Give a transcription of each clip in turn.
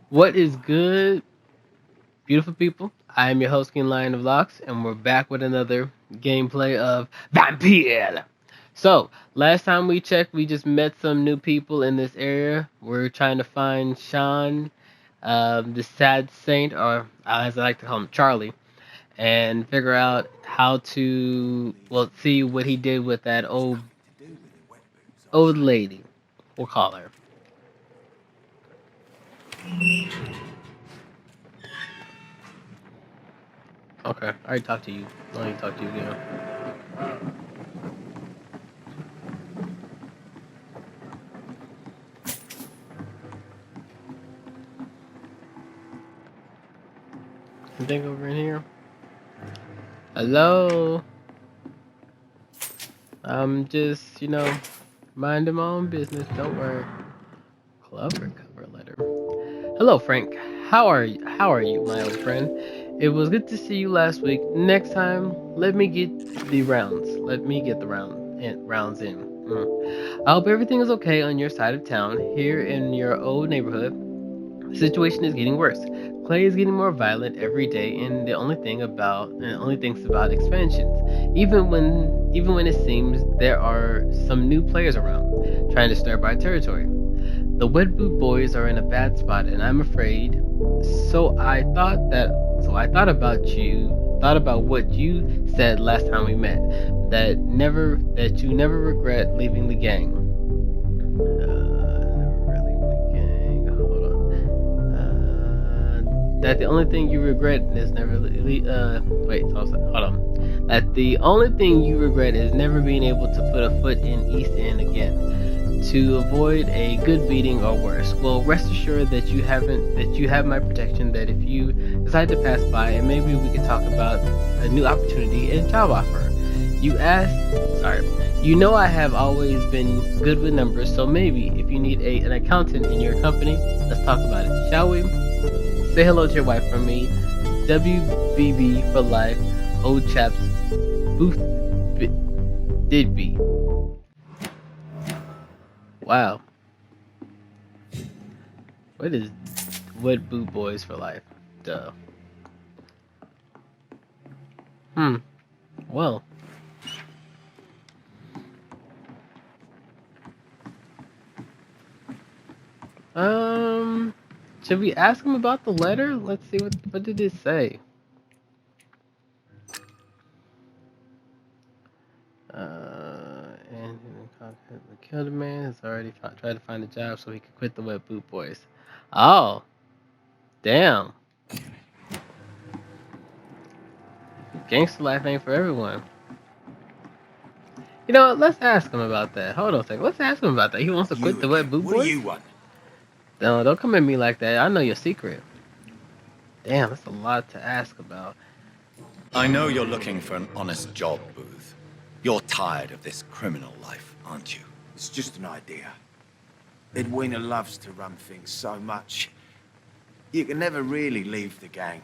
What is good, beautiful people? I am your host, Kinglionoflocs, and we're back with another gameplay of Vampyr. So, last time we checked, we just met some new people in this area. We're trying to find Sean, the sad saint, or as I like to call him, Charlie, and figure out how to, well, see what he did with that old lady. We'll call her. Okay, I already talked to you. I need to talk to you again. Anything over in here? Hello. I'm just, minding my own business. Don't worry. Clever cover letter. Hello, Frank. How are you, my old friend? It was good to see you last week. Next time, let me get the rounds. Let me get the rounds in. I hope everything is okay on your side of town. Here in your old neighborhood, the situation is getting worse. Clay is getting more violent every day, and the only things about expansions. Even when it seems there are some new players around, trying to start our territory. The Wet Boot Boys are in a bad spot, and I'm afraid. So I thought that. So I thought about you. Thought about what you said last time we met. That you never regret leaving the gang. Never leaving the gang. Hold on. That the only thing you regret is never. Wait. Hold on. That the only thing you regret is never being able to put a foot in East End again, to avoid a good beating or worse. Well, rest assured that you have my protection. That if you decide to pass by, and maybe we could talk about a new opportunity and job offer. You asked, sorry. You know I have always been good with numbers, so maybe if you need an accountant in your company, let's talk about it, shall we? Say hello to your wife from me. WBB for life. Old chaps. Booth did be. Wow. What is Wet Boot Boys for life? Duh. Hmm. Well. Um. Should we ask him about the letter? Let's see what did it say. And the killed man has already tried to find a job so he could quit the Wet Boot Boys. Oh, damn. Gangster life ain't for everyone. You know what? Let's ask him about that. Hold on a second. Let's ask him about that. He wants to quit You the Wet again. Boot What do Boys? you want? No, don't come at me like that. I know your secret. Damn, that's a lot to ask about. I know you're looking for an honest job, Booth. You're tired of this criminal life, aren't you? It's just an idea. Edwina loves to run things so much. You can never really leave the gang.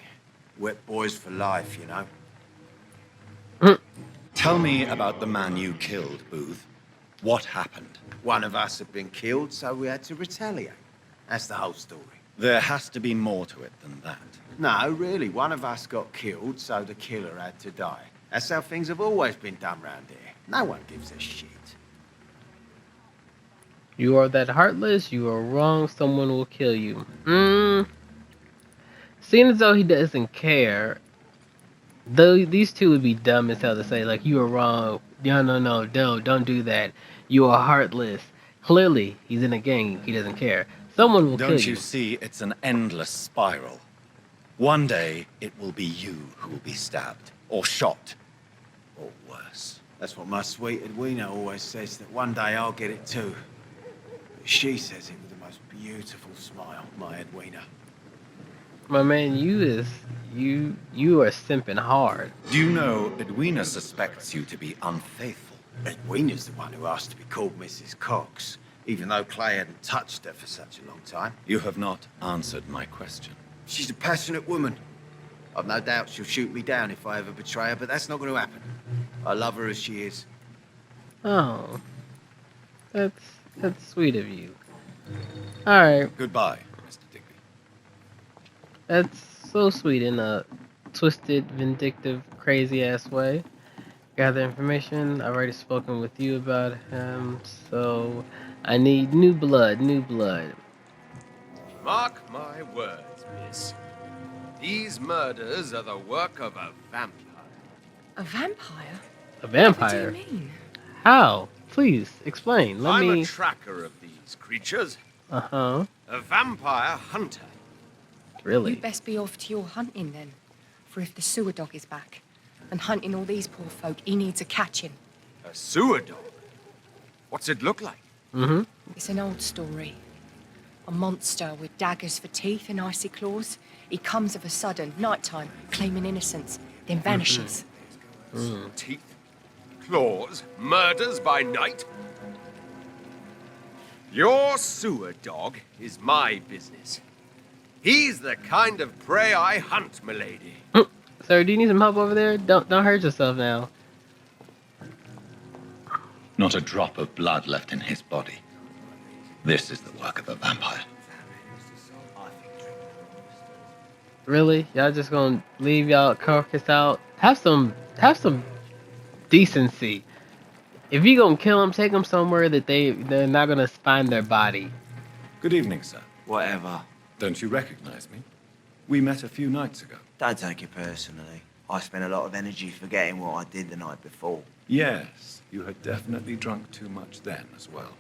Wet boys for life, you know. Tell me about the man you killed, Booth. What happened? One of us had been killed, so we had to retaliate. That's the whole story. There has to be more to it than that. No, really, one of us got killed, so the killer had to die. That's how things have always been done round here. No one gives a shit. You are that heartless. You are wrong. Someone will kill you. Seeing as though he doesn't care, though these two would be dumb as hell to say like you are wrong. No, don't do that. You are heartless. Clearly, he's in a gang. He doesn't care. Someone will kill Don't you you. see it's an endless spiral? One day, it will be you who will be stabbed, or shot, or worse. That's what my sweet Edwina always says, that one day I'll get it too. But she says it with the most beautiful smile, my Edwina. My man, you are simping hard. Do you know Edwina suspects you to be unfaithful? Edwina's the one who asked to be called Mrs. Cox, even though Clay hadn't touched her for such a long time. You have not answered my question. She's a passionate woman. I've no doubt she'll shoot me down if I ever betray her, but that's not going to happen. I love her as she is. Oh, that's sweet of you. All right. Goodbye, Mr. Digby. That's so sweet in a twisted, vindictive, crazy ass way. Gather information. I've already spoken with you about him, so I need new blood, new blood. Mark my words, miss. These murders are the work of a vampire. A vampire? A Whatever do you vampire? mean? How? Please explain. Let I'm a me. tracker of these creatures, Uh huh. a vampire hunter. Really? You best be off to your hunting then. For if the sewer dog is back and hunting all these poor folk, he needs a catching. A sewer dog? What's it look like? Mm-hmm. It's an old story. A monster with daggers for teeth and icy claws. He comes of a sudden, nighttime, claiming innocence, then vanishes. Teeth, claws, murders by night? Your sewer dog is my business. He's the kind of prey I hunt, milady. Sir, do you need some help over there? Don't hurt yourself now. Not a drop of blood left in his body. This is the work of a vampire. Really? Y'all just gonna leave y'all carcass out? Have some decency. If you gonna kill them, take them somewhere that they're not gonna find their body. Good evening, sir. Whatever. Don't you recognize me? We met a few nights ago. Don't take it personally. I spent a lot of energy forgetting what I did the night before. Yes, you had definitely drunk too much then as well.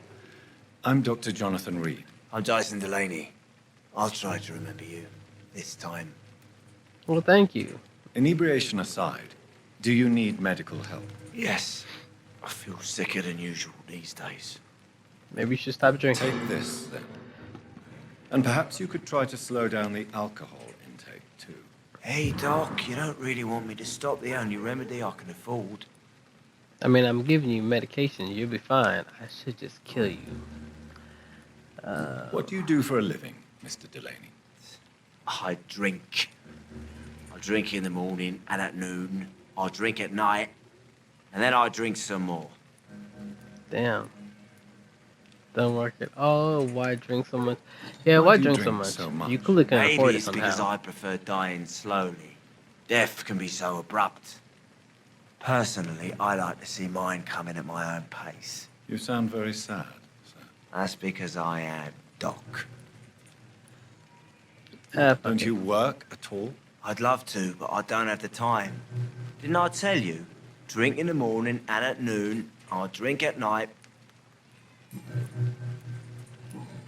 I'm Dr. Jonathan Reed. I'm Jason Delaney. I'll try to remember you. This time. Well, thank you. Inebriation aside, do you need medical help? Yes. I feel sicker than usual these days. Maybe you should stop drinking. Take this, then. And perhaps you could try to slow down the alcohol intake, too. Hey, Doc, you don't really want me to stop the only remedy I can afford. I mean, I'm giving you medication. You'll be fine. I should just kill you. What do you do for a living, Mr. Delaney? I drink. I drink in the morning and at noon. I drink at night. And then I drink some more. Damn. Don't work at all. Why drink so much? Yeah, why do you drink so drink much? so much? You clearly can Maybe afford it it's because somehow. I prefer dying slowly. Death can be so abrupt. Personally, I like to see mine coming at my own pace. You sound very sad, sir. That's because I am Doc. Fuck Don't it. you work at all? I'd love to, but I don't have the time. Didn't I tell you? Drink in the morning and at noon. I drink at night.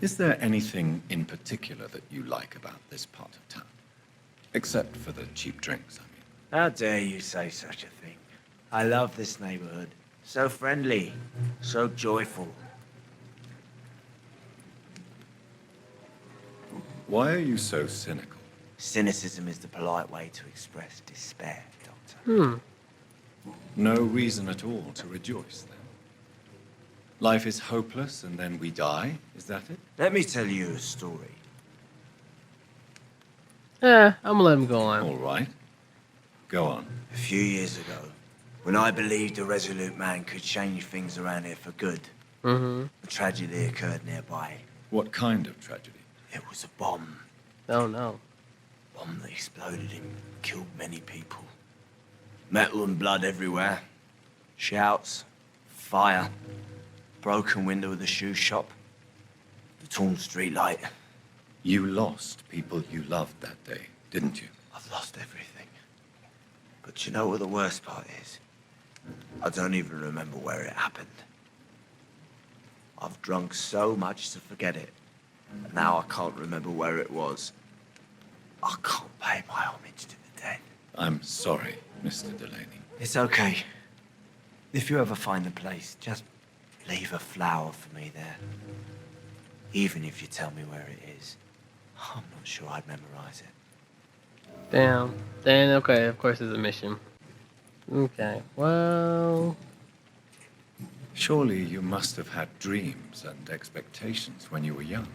Is there anything in particular that you like about this part of town? Except for the cheap drinks, I mean. How dare you say such a thing? I love this neighborhood. So friendly, so joyful. Why are you so cynical? Cynicism is the polite way to express despair, Doctor. No reason at all to rejoice, then. Life is hopeless and then we die, is that it? Let me tell you a story. I'm gonna let him go on. All right. Go on. A few years ago, when I believed a resolute man could change things around here for good, Mm-hmm. a tragedy occurred nearby. What kind of tragedy? It was a bomb. Oh no. Bomb that exploded and killed many people. Metal and blood everywhere. Shouts, fire, broken window of the shoe shop, the torn street light. You lost people you loved that day, didn't you? I've lost everything. But you know what the worst part is? I don't even remember where it happened. I've drunk so much to forget it. And now I can't remember where it was. I can't pay my homage to the dead. I'm sorry, Mr. Delaney. It's okay. If you ever find the place, just leave a flower for me there. Even if you tell me where it is. I'm not sure I'd memorize it. Damn. Then okay, of course it's a mission. Okay. Well, Surely you must have had dreams and expectations when you were young,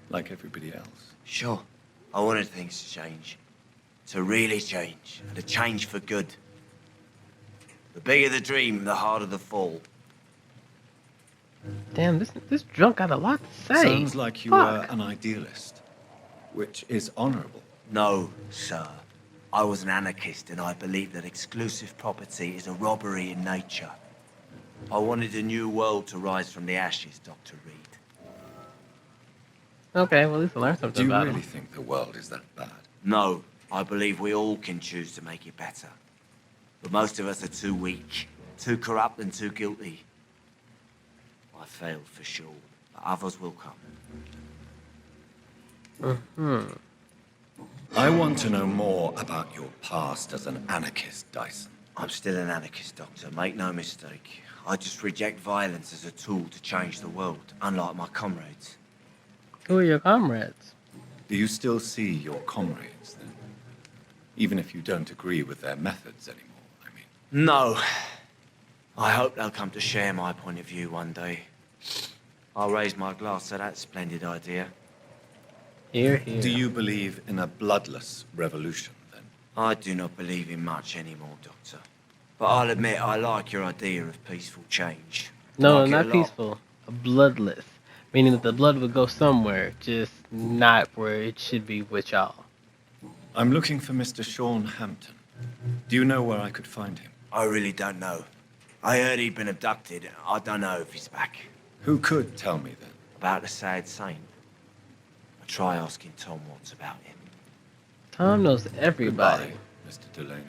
like everybody else. Sure. I wanted things to change. To really change. And to change for good. The bigger the dream, the harder the fall. damn, this drunk got a lot to say. Sounds like you Fuck. were an idealist, which is honorable. No, sir. I was an anarchist and I believe that exclusive property is a robbery in nature. I wanted a new world to rise from the ashes, Dr. Reed. Okay, well, at least I learned Do something you about really him. think the world is that bad? No, I believe we all can choose to make it better. But most of us are too weak, too corrupt and too guilty. I failed for sure, but others will come. I want to know more about your past as an anarchist, Dyson. I'm still an anarchist, Doctor, make no mistake. I just reject violence as a tool to change the world, unlike my comrades. Who are your comrades? Do you still see your comrades, then? Even if you don't agree with their methods anymore, I mean. No. I hope they'll come to share my point of view one day. I'll raise my glass to that splendid idea. Here, here. Do you believe in a bloodless revolution, then? I do not believe in much anymore, Doctor. But I'll admit I like your idea of peaceful change. No, Like it not a lot. peaceful. Bloodless. Meaning that the blood would go somewhere, just not where it should be with y'all. I'm looking for Mr. Sean Hampton. Do you know where I could find him? I really don't know. I heard he'd been abducted. I don't know if he's back. Who could tell me, then? About the sad saint. I'll try asking Tom what's about him. Tom knows everybody. Goodbye, Mr. Delaney.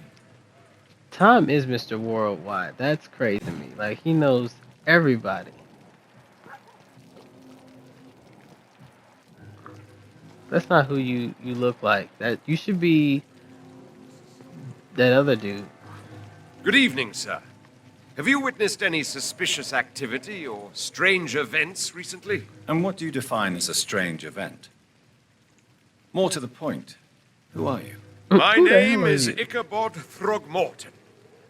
Tom is Mr. Worldwide. That's crazy to me. Like, he knows everybody. That's not who you look like. That you should be that other dude. Good evening, sir. Have you witnessed any suspicious activity or strange events recently? And what do you define as a strange event? More to the point, who are you? My Who the name hell are is you? Ichabod Throgmorton,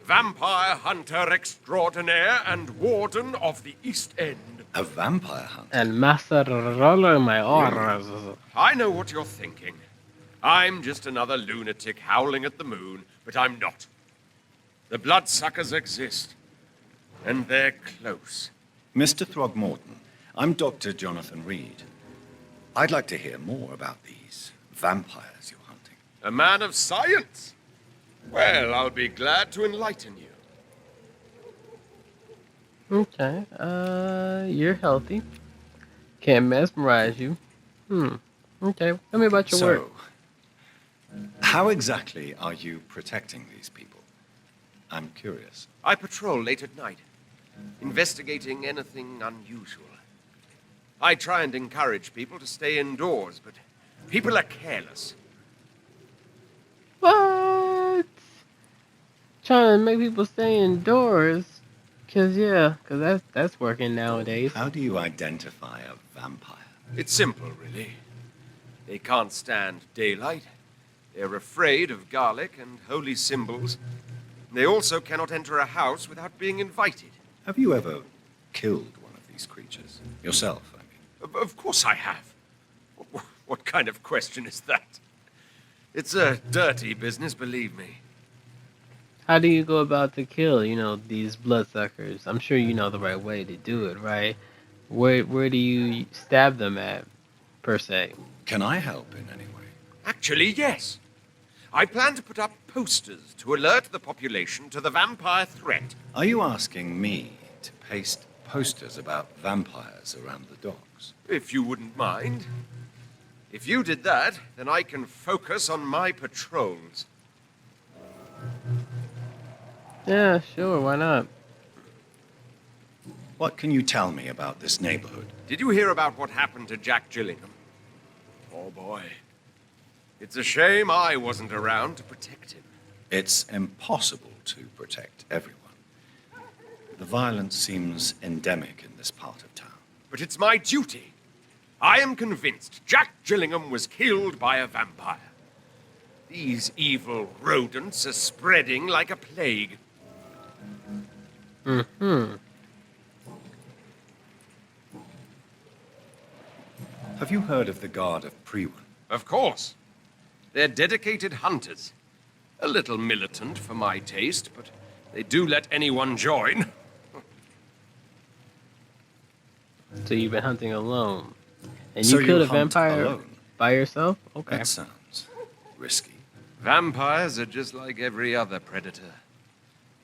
vampire hunter extraordinaire and warden of the East End. A vampire hunter? And Master Roller my orders. I know what you're thinking. I'm just another lunatic howling at the moon, but I'm not. The bloodsuckers exist, and they're close. Mr. Throgmorton, I'm Dr. Jonathan Reed. I'd like to hear more about these vampires you're hunting. A man of science? Well, I'll be glad to enlighten you. Okay. You're healthy. Can't mesmerize you. Okay. Tell me about your work. How exactly are you protecting these people? I'm curious. I patrol late at night, investigating anything unusual. I try and encourage people to stay indoors, but people are careless. What? Trying to make people stay indoors. Cause that's working nowadays. How do you identify a vampire? It's simple, really. They can't stand daylight. They're afraid of garlic and holy symbols. They also cannot enter a house without being invited. Have you ever killed one of these creatures? Yourself, I mean. Of course I have. What kind of question is that? It's a dirty business, believe me. How do you go about the kill, these bloodsuckers? I'm sure you know the right way to do it, right? Where do you stab them at, per se? Can I help in any way? Actually, yes. I plan to put up posters to alert the population to the vampire threat. Are you asking me to paste posters about vampires around the docks? If you wouldn't mind. If you did that, then I can focus on my patrols. Yeah, sure, why not? What can you tell me about this neighborhood? Did you hear about what happened to Jack Gillingham? Poor boy. It's a shame I wasn't around to protect him. It's impossible to protect everyone. The violence seems endemic in this part of town. But it's my duty. I am convinced Jack Gillingham was killed by a vampire. These evil rodents are spreading like a plague. Have you heard of the Guard of Priwen? Of course. They're dedicated hunters. A little militant for my taste, but they do let anyone join. So you've been hunting alone. And So you killed you a hunt vampire alone? by yourself? Okay. That sounds risky. Vampires are just like every other predator.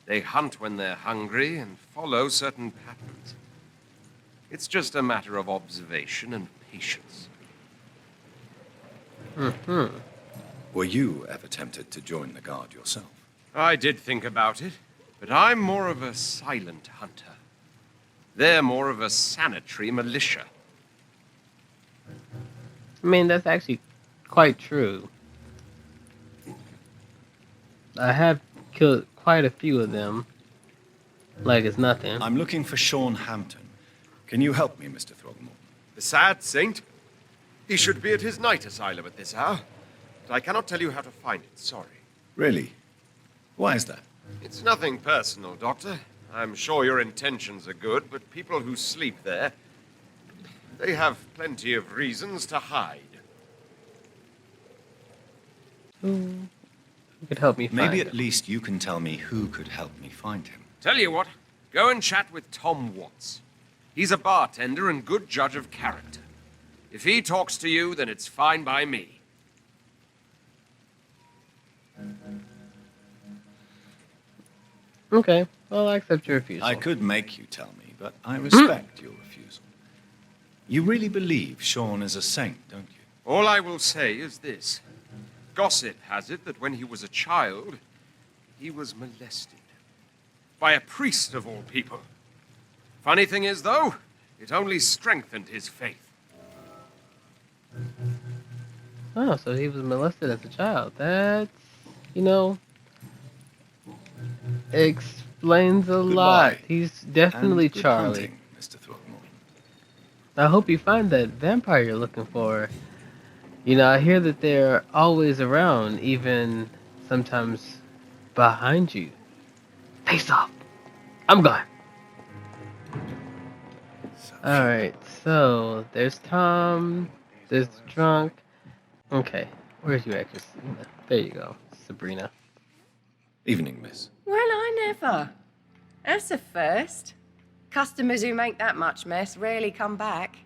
They hunt when they're hungry and follow certain patterns. It's just a matter of observation and patience. Were you ever tempted to join the guard yourself? I did think about it, but I'm more of a silent hunter. They're more of a sanitary militia. I mean, that's actually quite true. I have killed quite a few of them. Like it's nothing. I'm looking for Sean Hampton. Can you help me, Mr. Throgmorton? The sad saint? He should be at his night asylum at this hour. But I cannot tell you how to find it, sorry. Really? Why is that? It's nothing personal, Doctor. I'm sure your intentions are good, but people who sleep there, they have plenty of reasons to hide. Who could help me find Maybe him? at least you can tell me who could help me find him. Tell you what, go and chat with Tom Watts. He's a bartender and good judge of character. If he talks to you, then it's fine by me. Okay, well, I accept your refusal. I could make you tell me, but I respect your refusal. You really believe Sean is a saint, don't you? All I will say is this. Gossip has it that when he was a child, he was molested. By a priest of all people. Funny thing is, though, it only strengthened his faith. Oh, so he was molested as a child. That's, you know, explains a lot. Goodbye. He's definitely And good Charlie. hunting, Mr. Throgmorton. I hope you find that vampire you're looking for. You know, I hear that they're always around, even sometimes behind you. Face off. I'm gone. Alright, so there's Tom, there's the drunk. Okay, where's you actress? There you go, Sabrina. Evening, miss. Well, I never. That's a first. Customers who make that much mess rarely come back.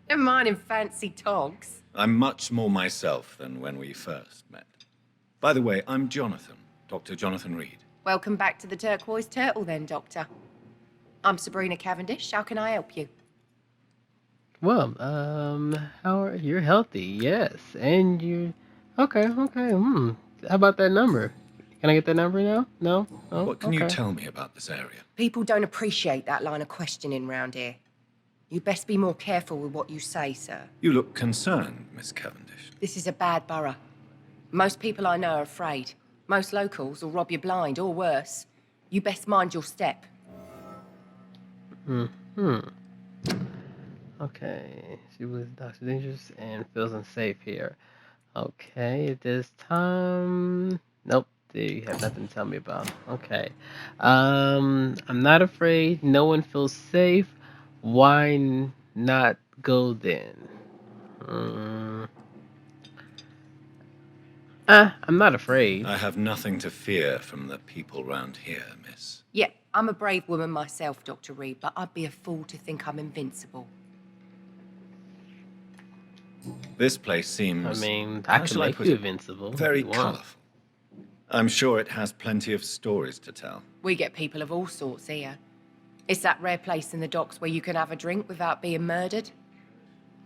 Never mind in fancy togs. I'm much more myself than when we first met. By the way, I'm Jonathan, Dr. Jonathan Reed. Welcome back to the Turquoise Turtle then, Doctor. I'm Sabrina Cavendish. How can I help you? Well, how are you're healthy, yes, and you okay, How about that number? Can I get that number now? No? Oh, What can you okay. tell me about this area? People don't appreciate that line of questioning round here. You best be more careful with what you say, sir. You look concerned, Miss Cavendish. This is a bad borough. Most people I know are afraid. Most locals will rob you blind, or worse. You best mind your step. Okay, she was Dr. Dangerous and feels unsafe here. Okay, at this time, nope, you have nothing to tell me about. Okay, I'm not afraid. No one feels safe. Why not go then? I'm not afraid. I have nothing to fear from the people round here, miss. Yeah, I'm a brave woman myself, Dr. Reed, but I'd be a fool to think I'm invincible. This place seems... I mean, how I can shall make put you it? invincible. Very if you want. colourful. I'm sure it has plenty of stories to tell. We get people of all sorts here. It's that rare place in the docks where you can have a drink without being murdered.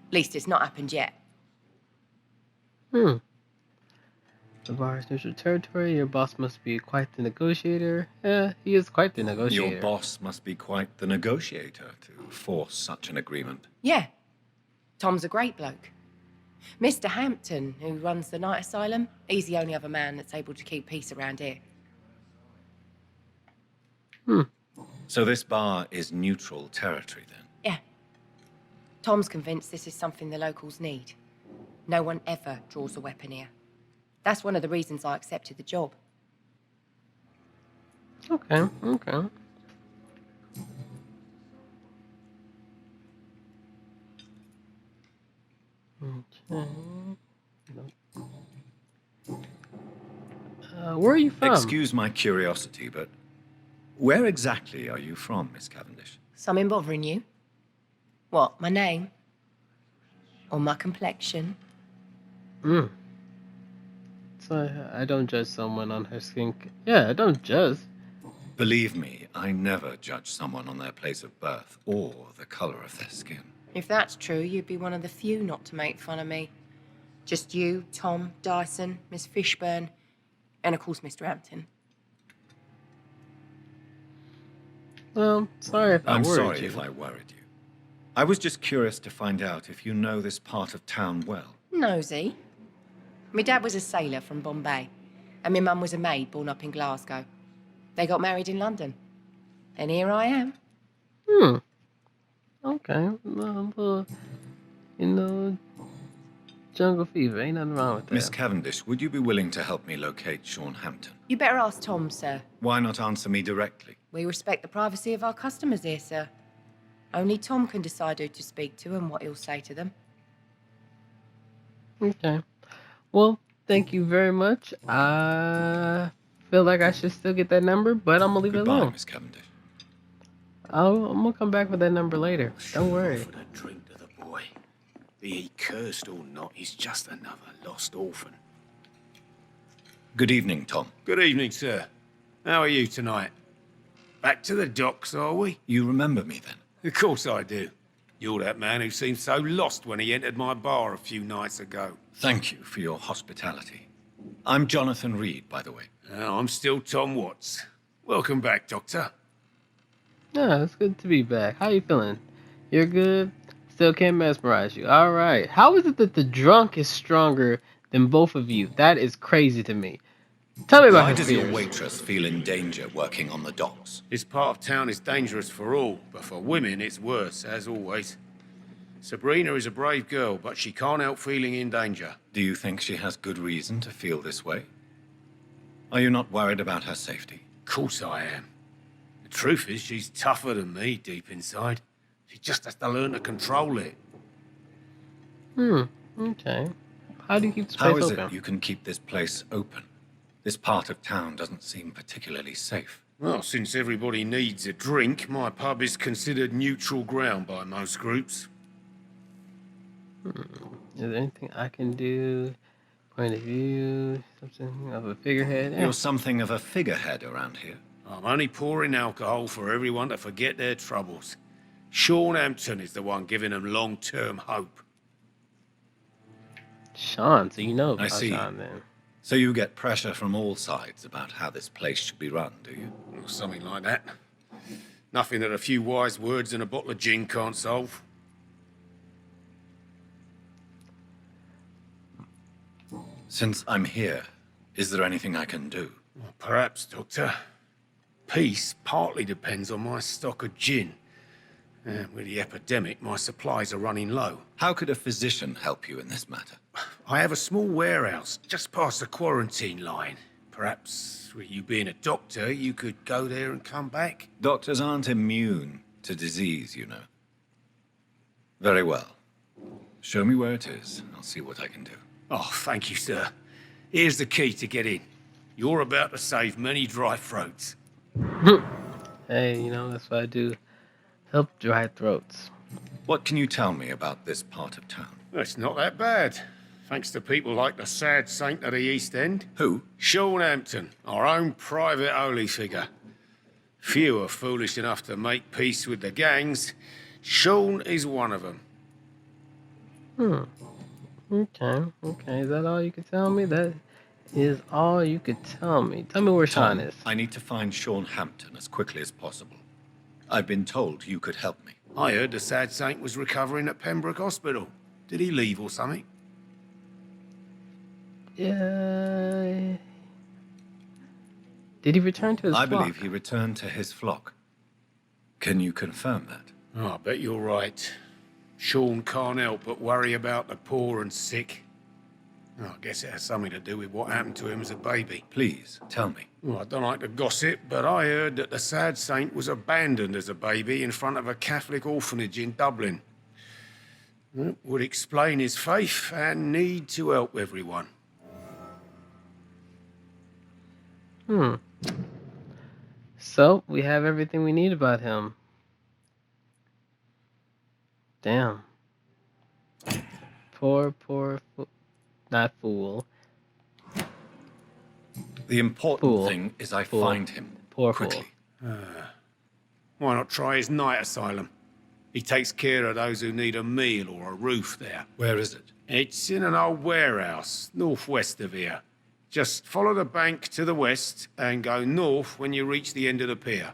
At least it's not happened yet. The bar is neutral territory. Your boss must be quite the negotiator. Yeah, he is quite the negotiator. Your boss must be quite the negotiator to force such an agreement. Yeah. Tom's a great bloke. Mr. Hampton, who runs the night asylum, he's the only other man that's able to keep peace around here. So this bar is neutral territory then? Yeah. Tom's convinced this is something the locals need. No one ever draws a weapon here. That's one of the reasons I accepted the job. Okay. Where are you from? Excuse my curiosity, but where exactly are you from, Miss Cavendish? Something bothering you? What, my name? Or my complexion? So I don't judge someone on her skin. Yeah, I don't judge. Believe me, I never judge someone on their place of birth or the color of their skin. If that's true, you'd be one of the few not to make fun of me. Just you, Tom, Dyson, Miss Fishburne, and of course Mr. Hampton. Well, sorry if I I'm worried sorry you. if I worried you. I was just curious to find out if you know this part of town well. Nosy. My dad was a sailor from Bombay, and my mum was a maid born up in Glasgow. They got married in London. And here I am. Hmm. Okay. Well, you know, jungle fever. Ain't nothing wrong with that. Miss Cavendish, would you be willing to help me locate Sean Hampton? You better ask Tom, sir. Why not answer me directly? We respect the privacy of our customers here, sir. Only Tom can decide who to speak to and what he'll say to them. Okay. Well, thank you very much. I feel like I should still get that number, but I'm gonna leave it Goodbye, alone. Miss Cavendish. I'm gonna come back with that number later. Don't worry. Offered a drink to the boy. Be he cursed or not, he's just another lost orphan. Good evening, Tom. Good evening, sir. How are you tonight? Back to the docks, are we? You remember me then? Of course I do. You're that man who seemed so lost when he entered my bar a few nights ago. Thank you for your hospitality. I'm Jonathan Reed, by the way. I'm still Tom Watts. Welcome back, Doctor. Yeah, it's good to be back. How you feeling? You're good? Still can't mesmerize you. All right. How is it that the drunk is stronger than both of you? That is crazy to me. Tell me about Why his does your fears. waitress feel in danger working on the docks? This part of town is dangerous for all, but for women it's worse, as always. Sabrina is a brave girl, but she can't help feeling in danger. Do you think she has good reason to feel this way? Are you not worried about her safety? Of course I am. The truth is, she's tougher than me deep inside. She just has to learn to control it. Okay. How do you keep the How space is open? it you can keep this place open? This part of town doesn't seem particularly safe. Well, since everybody needs a drink, my pub is considered neutral ground by most groups. Is there anything I can do? Point of view, something of a figurehead? Yeah. You're something of a figurehead around here. I'm only pouring alcohol for everyone to forget their troubles. Sean Hampton is the one giving them long-term hope. Sean, so you know I about see. Sean then. So you get pressure from all sides about how this place should be run, do you? Or something like that. Nothing that a few wise words and a bottle of gin can't solve. Since I'm here, is there anything I can do? Perhaps, Doctor. Peace partly depends on my stock of gin. With the epidemic, my supplies are running low. How could a physician help you in this matter? I have a small warehouse just past the quarantine line. Perhaps, with you being a doctor, you could go there and come back? Doctors aren't immune to disease, you know. Very well. Show me where it is. I'll see what I can do. Oh, thank you, sir. Here's the key to get in. You're about to save many dry throats. Hey, you know, that's what I do. Help dry throats. What can you tell me about this part of town? It's not that bad. Thanks to people like the sad saint of the East End. Who? Sean Hampton, our own private holy figure. Few are foolish enough to make peace with the gangs. Sean is one of them. Okay. Is that all you could tell me? That is all you could tell me. Tell me where Sean is. I need to find Sean Hampton as quickly as possible. I've been told you could help me. I heard the sad saint was recovering at Pembroke Hospital. Did he leave or something? Yeah. Did he return to his I flock? believe he returned to his flock. Can you confirm that? Oh, I bet you're right. Sean can't help but worry about the poor and sick. Oh, I guess it has something to do with what happened to him as a baby. Please, tell me. Well, I don't like to gossip, but I heard that the sad saint was abandoned as a baby in front of a Catholic orphanage in Dublin. That would explain his faith and need to help everyone. So, we have everything we need about him. Damn. Poor, not fool. The important Fool. thing is I Fool. find him Poor quickly. fool. Why not try his night asylum? He takes care of those who need a meal or a roof there. Where is it? It's in an old warehouse, northwest of here. Just follow the bank to the west and go north when you reach the end of the pier.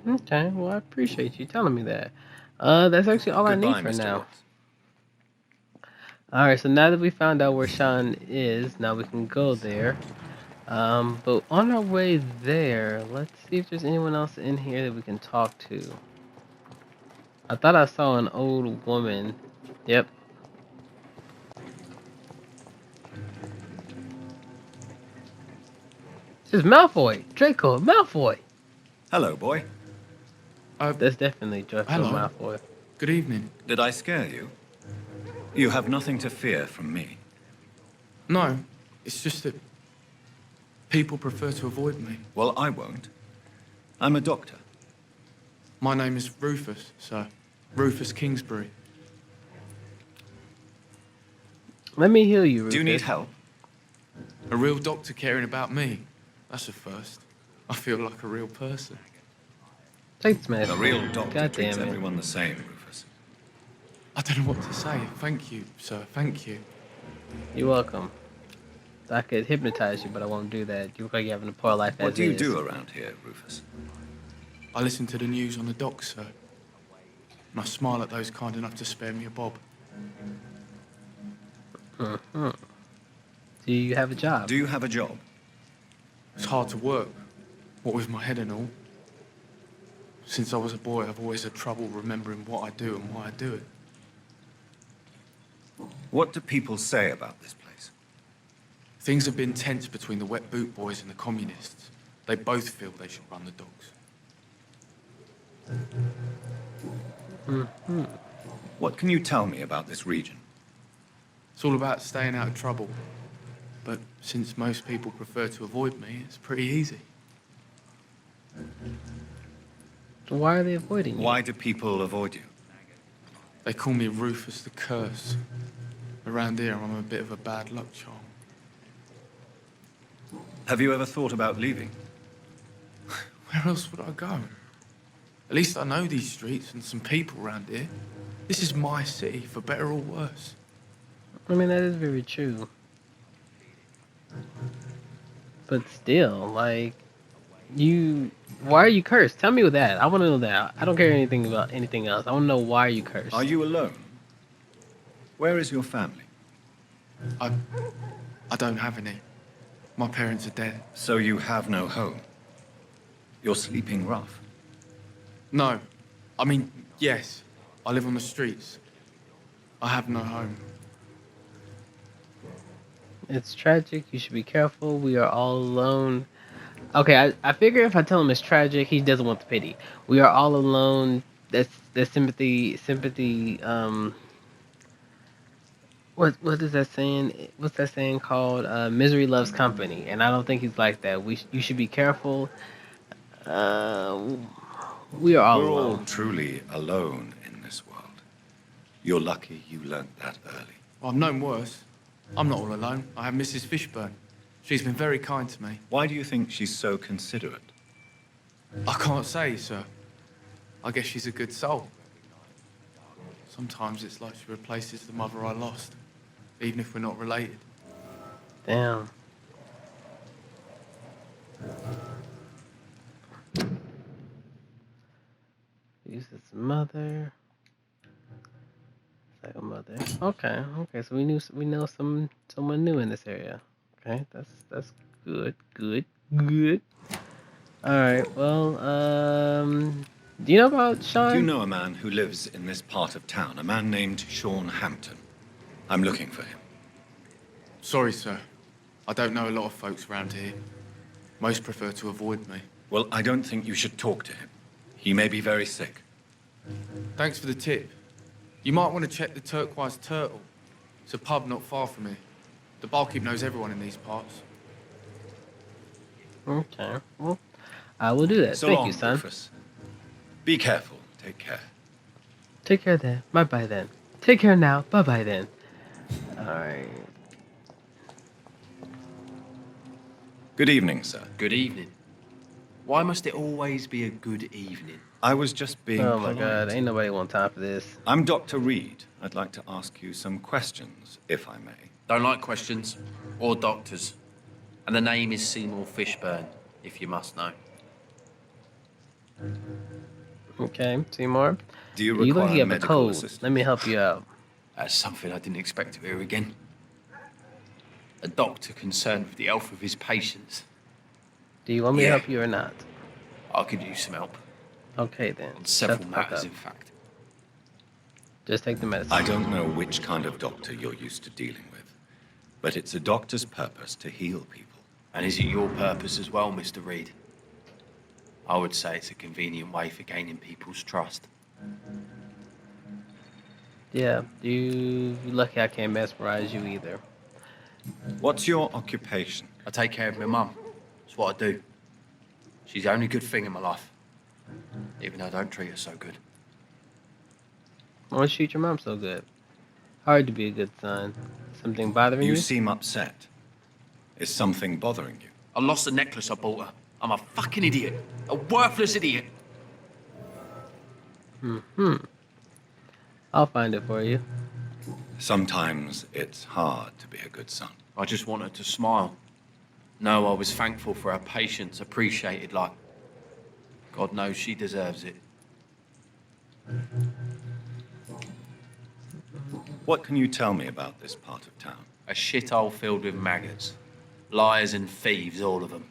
Okay, well, I appreciate you telling me that. That's actually all Goodbye, I need for Mr. now. Watts. Alright, so now that we found out where Sean is, now we can go there. But on our way there, let's see if there's anyone else in here that we can talk to. I thought I saw an old woman. Yep. It's Malfoy! Draco Malfoy! Hello, boy. That's definitely Draco hello. Malfoy. Good evening. Did I scare you? You have nothing to fear from me. No, it's just that people prefer to avoid me. Well, I won't. I'm a doctor. My name is Rufus, sir. Rufus Kingsbury. Let me heal you, Rufus. Do you need help? A real doctor caring about me. That's a first. I feel like a real person. Take this mask. A real doctor God treats damn it. everyone the same, Rufus. I don't know what to say. Thank you, sir. Thank you. You're welcome. I could hypnotize you, but I won't do that. You look like you're having a poor life What as do you is. do around here, Rufus? I listen to the news on the dock, sir. And I smile at those kind enough to spare me a bob. Do you have a job? Do you have a job? It's hard to work, what with my head and all. Since I was a boy, I've always had trouble remembering what I do and why I do it. What do people say about this place? Things have been tense between the wet boot boys and the communists. They both feel they should run the docks. What can you tell me about this region? It's all about staying out of trouble. But since most people prefer to avoid me, it's pretty easy. Why are they avoiding you? Why do people avoid you? They call me Rufus the Curse. Around here, I'm a bit of a bad luck charm. Have you ever thought about leaving? Where else would I go? At least I know these streets and some people around here. This is my city, for better or worse. I mean, that is very true. But still, like, why are you cursed? Tell me that. I want to know that. I don't care anything about anything else. I want to know why you cursed. Are you alone? Where is your family? I don't have any. My parents are dead. So you have no home. You're sleeping rough. No. I mean, yes. I live on the streets. I have no home. It's tragic. You should be careful. We are all alone. Okay, I figure if I tell him it's tragic, he doesn't want the pity. We are all alone. That's sympathy. What is that saying? What's that saying called? Misery loves company, and I don't think he's like that. You should be careful. We are all We're all alone. truly alone in this world. You're lucky you learnt that early. Well, I've known worse. I'm not all alone. I have Mrs. Fishburne. She's been very kind to me. Why do you think she's so considerate? I can't say, sir. I guess she's a good soul. Sometimes it's like she replaces the mother I lost, even if we're not related. Damn. Use his mother. Like a mother. Okay. So we know someone new in this area. Okay, that's good. All right. Well, do you know about Sean? Do you know a man who lives in this part of town? A man named Sean Hampton. I'm looking for him. Sorry, sir. I don't know a lot of folks around here. Most prefer to avoid me. Well, I don't think you should talk to him. He may be very sick. Thanks for the tip. You might want to check the Turquoise Turtle. It's a pub not far from here. The barkeep knows everyone in these parts. Okay. Well, I will do that. So Thank long, you, son. Rufus. Be careful. Take care. Take care then. Bye bye then. Take care now. Bye bye then. All right. Good evening, sir. Good evening. Why must it always be a good evening? I was just being Oh my polite. god, ain't nobody want time for this. I'm Dr. Reed. I'd like to ask you some questions, if I may. Don't like questions or doctors. And the name is Seymour Fishburne, if you must know. Okay, Seymour. Do you You look like require you have a medical cold. assistance? Let me help you out. That's something I didn't expect to hear again. A doctor concerned with the health of his patients. Do you want me Yeah. to help you or not? I could use some help. Okay then. On Shut several the fuck matters, up. in fact. Just take the medicine. I don't know which kind of doctor you're used to dealing with, but it's a doctor's purpose to heal people. And is it your purpose as well, Mr. Reed? I would say it's a convenient way for gaining people's trust. Yeah, you're lucky I can't mesmerize you either. What's your occupation? I take care of my mum. It's what I do. She's the only good thing in my life. Even though I don't treat her so good. Why don't you treat your mom so good? Hard to be a good son. Something bothering you? You seem upset. Is something bothering you? I lost the necklace I bought her. I'm a fucking idiot. A worthless idiot. I'll find it for you. Sometimes it's hard to be a good son. I just want her to smile. No, I was thankful for her patience, appreciated like... God knows she deserves it. What can you tell me about this part of town? A shithole filled with maggots. Liars and thieves, all of them.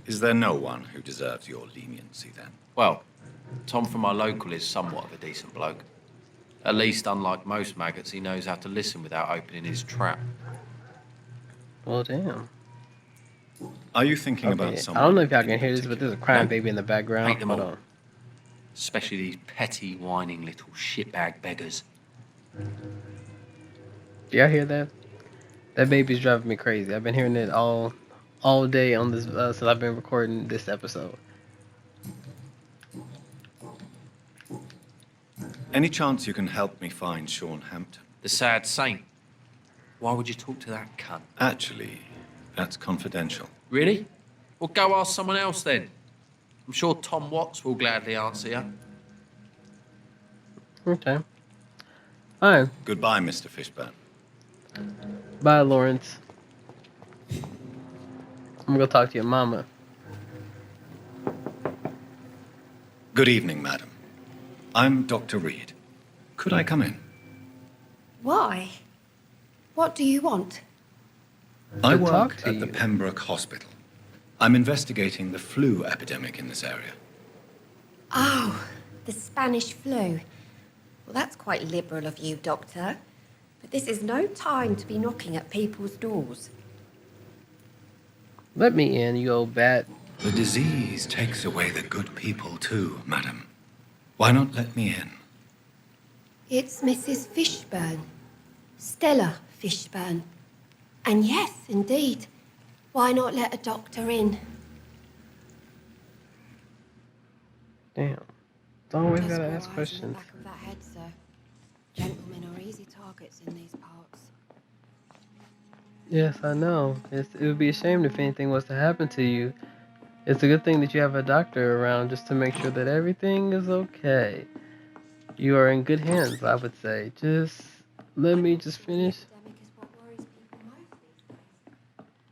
Is there no one who deserves your leniency then? Well, Tom from our local is somewhat of a decent bloke. At least, unlike most maggots, he knows how to listen without opening his trap. Well, damn. Are you thinking about Okay, someone? I don't know if y'all in can hear this, but there's a particular? crying No. baby in the background. Hate them Hold all. on. Especially these petty, whining little shitbag beggars. Do y'all hear that? That baby's driving me crazy. I've been hearing it all day on this since I've been recording this episode. Any chance you can help me find Sean Hampton? The sad saint. Why would you talk to that cunt? Actually, that's confidential. Really? Well, go ask someone else then. I'm sure Tom Watts will gladly answer you. Okay. Fine. Goodbye, Mr. Fishburne. Bye, Lawrence. I'm gonna go talk to your mama. Good evening, madam. I'm Dr. Reed. Could I come in? Why? What do you want? I To talk work to at the you. Pembroke Hospital. I'm investigating the flu epidemic in this area. Oh, the Spanish flu. Well, that's quite liberal of you, Doctor. But this is no time to be knocking at people's doors. Let me in, you old bat. The disease takes away the good people too, madam. Why not let me in? It's Mrs. Fishburne. Stella Fishburne. And yes, indeed. Why not let a doctor in? Damn. It's always Just gotta four ask eyes in the questions. back of that head, sir. Gentlemen are easy targets in these parts. Yes, I know. It would be a shame if anything was to happen to you. It's a good thing that you have a doctor around just to make sure that everything is okay. You are in good hands, I would say. Just let me just finish. Epidemic is what worries people most these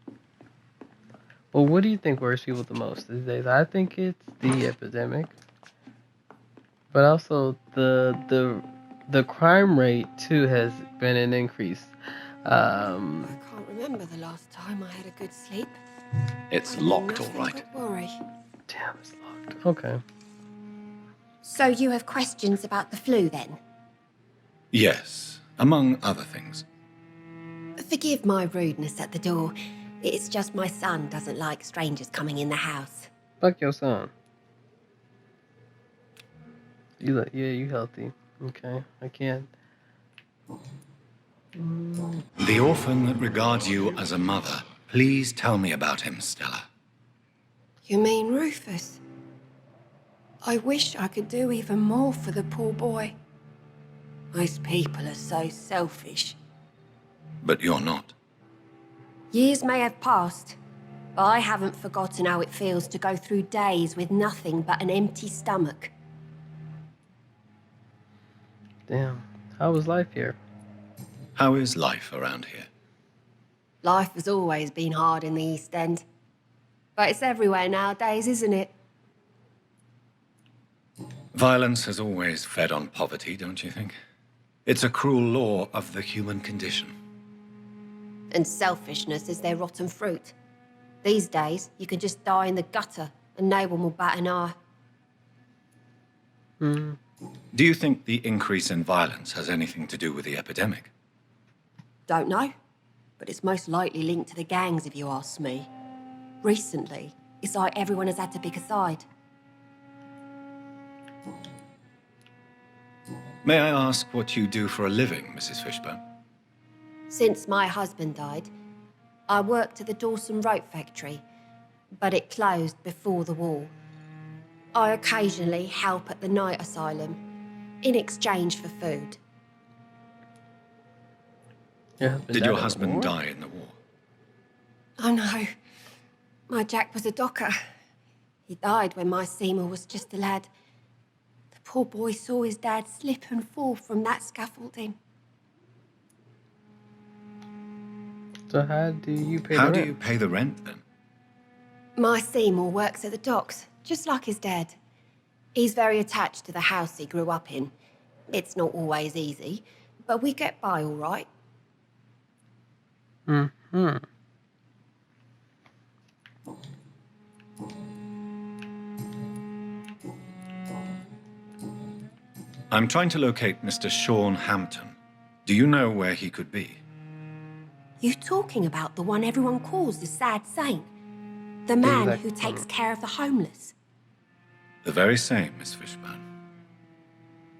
days. Well, what do you think worries people the most these days? I think it's the epidemic, but also the crime rate too has been an increase. I can't remember the last time I had a good sleep. It's I know locked, all nothing right. but worry. Damn, it's locked. Okay. So you have questions about the flu then? Yes, among other things. Forgive my rudeness at the door. It's just my son doesn't like strangers coming in the house. Fuck your son. You healthy. Okay, I can't. The orphan that regards you as a mother. Please tell me about him, Stella. You mean Most people are so selfish. But you're not. Years may have passed, but I haven't forgotten how it feels to go through days with nothing but an empty stomach. Damn. How was life here? How is life around here? Life has always been hard in the East End. But it's everywhere nowadays, isn't it? Violence has always fed on poverty, don't you think? It's a cruel law of the human condition. And selfishness is their rotten fruit. These days, you can just die in the gutter and no one will bat an eye. Do you think the increase in violence has anything to do with the epidemic? Don't know, but it's most likely linked to the gangs if you ask me. Recently, it's like everyone has had to pick a side. May I ask what you do for a living, Mrs. Fishburne? Since my husband died, I worked at the Dawson Rope factory, but it closed before the war. I occasionally help at the night asylum, in exchange for food. Did your husband die in the war? Oh no, my Jack was a docker. He died when my Seymour was just a lad. The poor boy saw his dad slip and fall from that scaffolding. So how do you pay How the do rent? you pay the rent, then? My Seymour works at the docks, just like his dad. He's very attached to the house he grew up in. It's not always easy, but we get by all right. I'm trying to locate Mr. Sean Hampton. Do you know where he could be? You talking about the one everyone calls the sad saint? The man who takes care of the homeless? The very same, Miss Fishburne.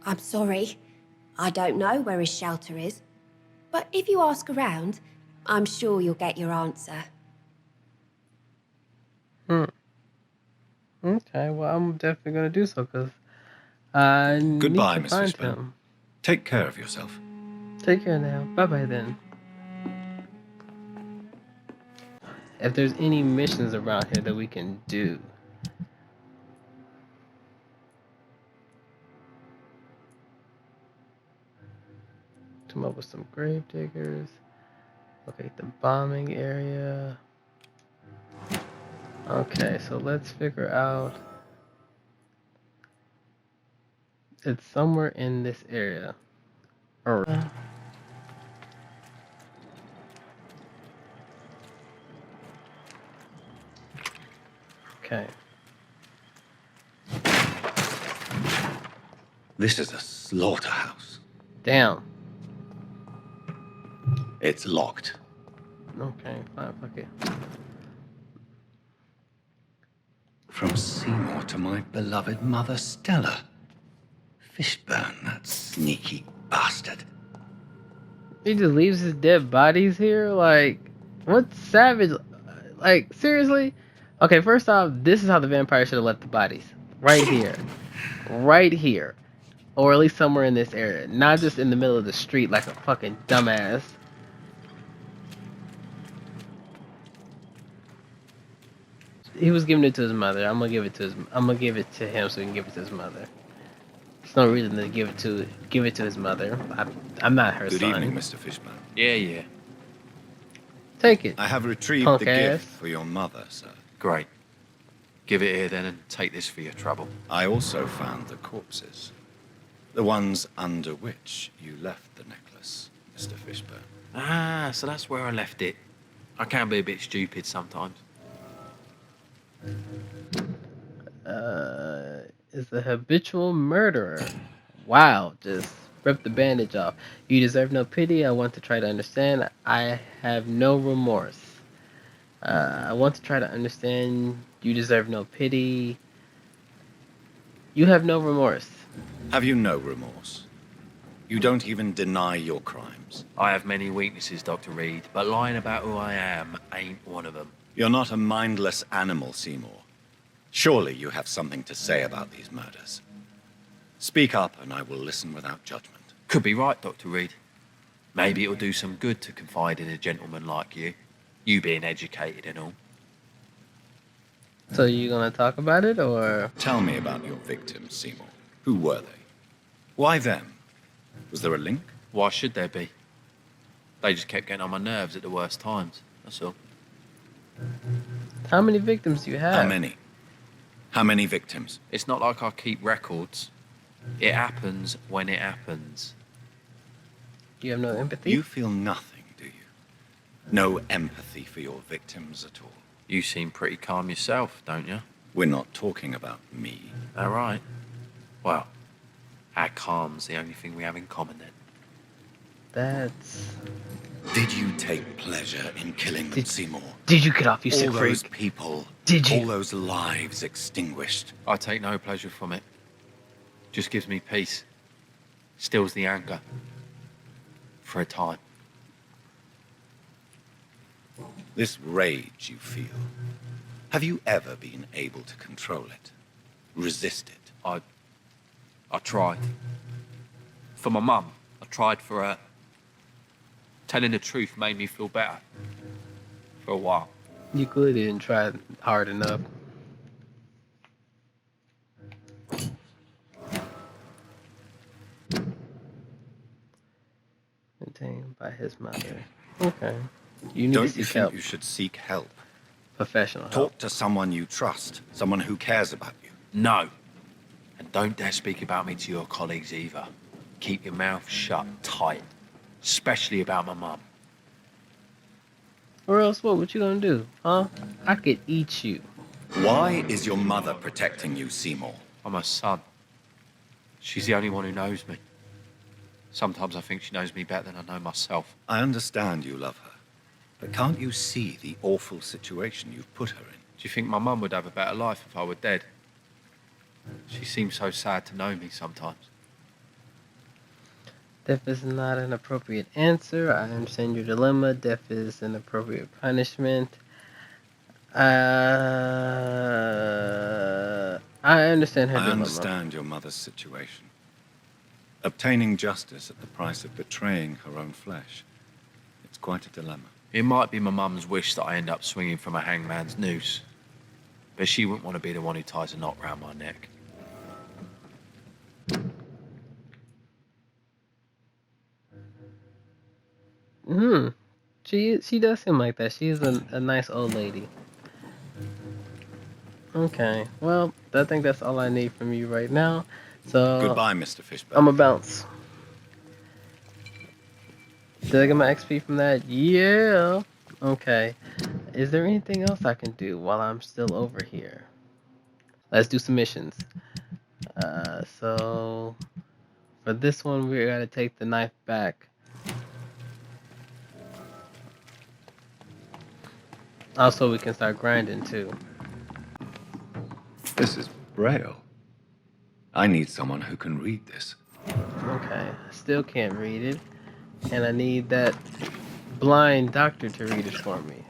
I'm sorry. I don't know where his shelter is. But if you ask around, I'm sure you'll get your answer. Okay, well, I'm definitely gonna do so because I Goodbye, need Miss to find Fishburne. him. Take care of yourself. Take care now. Bye bye then. If there's any missions around here that we can do. Come up with some grave diggers. Okay, the bombing area. Okay, so let's figure out. It's somewhere in this area. Okay. This is a slaughterhouse. Damn. It's locked. Okay, fine, fuck it. From Seymour to my beloved mother, Stella. Fishburne, that sneaky bastard. He just leaves his dead bodies here? Like, what savage? Like, seriously? Okay, first off, this is how the vampire should have left the bodies. Right here. Right here. Or at least somewhere in this area. Not just in the middle of the street like a fucking dumbass. He was giving it to his mother. I'm gonna give it to him so he can give it to his mother. There's no reason to give it to his mother. I'm not her Good son. evening, Mr. Fishburne. Yeah. Take it. I have retrieved Punk the ass. gift for your mother, sir. Great. Give it here then and take this for your trouble. I also found the corpses. The ones under which you left the necklace, Mr. Fishburne. Ah, so that's where I left it. I can be a bit stupid sometimes. Is a habitual murderer. Wow, just rip the bandage off. You deserve no pity. I want to try to understand. I have no remorse. I want to try to understand. You deserve no pity. You have no remorse. Have you no remorse? You don't even deny your crimes. I have many weaknesses, Dr. Reed, but lying about who I am ain't one of them. You're not a mindless animal, Seymour. Surely you have something to say about these murders. Speak up and I will listen without judgment. Could be right, Dr. Reed. Maybe it'll do some good to confide in a gentleman like you. You being educated and all. So you gonna talk about it, or? Tell me about your victims, Seymour. Who were they? Why them? Was there a link? Why should there be? They just kept getting on my nerves at the worst times, that's all. How many victims do you have? How many? How many victims? It's not like I keep records. It happens when it happens. You have no empathy? You feel nothing, do you? No empathy for your victims at all? You seem pretty calm yourself, don't you? We're not talking about me. All right. Well, our calm's the only thing we have in common then. That's... Did you take pleasure in killing them, Seymour? Did you get off, you sick All those freak? people, Did you? all those lives extinguished. I take no pleasure from it. Just gives me peace. Stills the anger. For a time. This rage you feel, have you ever been able to control it? Resist it? I tried. For my mum, I tried for her. Telling the truth made me feel better. For a while. You clearly didn't try hard enough. Maintained by his mother. Okay. You need Don't to you seek think help. you should seek help? Professional help. Talk to someone you trust, someone who cares about you. No. And don't dare speak about me to your colleagues either. Keep your mouth shut tight. Especially about my mum. Or else what you gonna do, huh? I could eat you. Why is your mother protecting you, Seymour? I'm her son. She's the only one who knows me. Sometimes I think she knows me better than I know myself. I understand you love her, but can't you see the awful situation you've put her in? Do you think my mum would have a better life if I were dead? She seems so sad to know me sometimes. Death is not an appropriate answer. I understand your dilemma. Death is an appropriate punishment. I understand her I dilemma. understand your mother's situation. Obtaining justice at the price of betraying her own flesh. It's quite a dilemma. It might be my mum's wish that I end up swinging from a hangman's noose. But she wouldn't want to be the one who ties a knot round my neck. She does seem like that. She is a nice old lady. Okay, well, I think that's all I need from you right now. So Goodbye, Mr. Fishburne. I'm gonna bounce. Did I get my XP from that? Yeah. Okay. Is there anything else I can do while I'm still over here? Let's do some missions. So for this one, we gotta take the knife back. Also, we can start grinding too. This is Braille. I need someone who can read this. Okay, I still can't read it. And I need that blind doctor to read it for me.